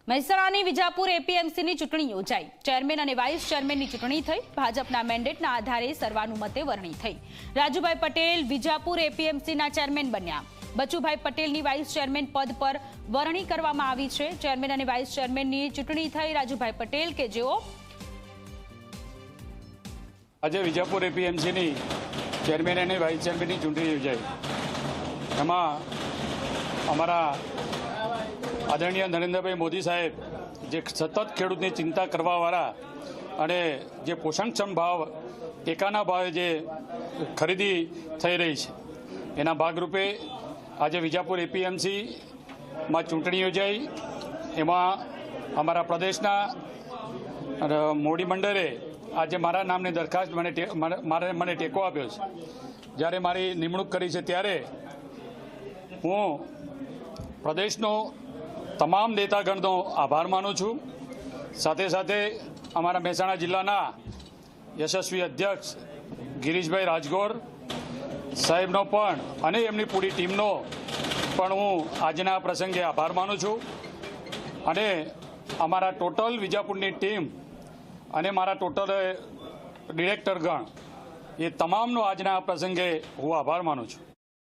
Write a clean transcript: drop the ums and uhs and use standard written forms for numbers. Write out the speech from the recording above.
મહેસાણાની વિજાપુર એપીએમસીની ચૂંટણી યોજાઈ। ચેરમેન અને વાઇસ ચેરમેનની ચૂંટણી થઈ। ભાજપના મેન્ડેટના આધારે સર્વાનુમતે વરણી થઈ। રાજુભાઈ પટેલ વિજાપુર એપીએમસીના ચેરમેન બન્યા। બચુભાઈ પટેલની વાઇસ ચેરમેન પદ પર વરણી કરવામાં આવી છે। ચેરમેન અને વાઇસ ચેરમેનની ચૂંટણી થઈ। રાજુભાઈ પટેલ કે જેઓ આજે વિજાપુર એપીએમસીની ચેરમેન અને વાઇસ ચેરમેનની ચૂંટણી યોજાઈ। એમાં અમારા આદરણીય નરેન્દ્રભાઈ મોદી સાહેબ જે સતત ખેડૂતની ચિંતા કરવાવાળા અને જે પોષણક્ષમ ભાવ ટેકાના ભાવે જે ખરીદી થઈ રહી છે એના ભાગરૂપે આજે વિજાપુર એપીએમસીમાં ચૂંટણી યોજાઈ। એમાં અમારા પ્રદેશના મોડી મંડળે આજે મારા નામની દરખાસ્ત મને ટેકો આપ્યો છે। જ્યારે મારી નિમણૂક કરી છે ત્યારે હું પ્રદેશનો તમામ નેતાગણનો આભાર માનું છું। સાથે સાથે અમારા મહેસાણા જિલ્લાના યશસ્વી અધ્યક્ષ ગિરીશભાઈ રાજગોર સાહેબનો પણ અને એમની પૂરી ટીમનો પણ હું આજના પ્રસંગે આભાર માનું છું। અને અમારા ટોટલ વિજાપુરની ટીમ અને મારા ટોટલ ડિરેક્ટરગણ એ તમામનો આજના પ્રસંગે હું આભાર માનું છું।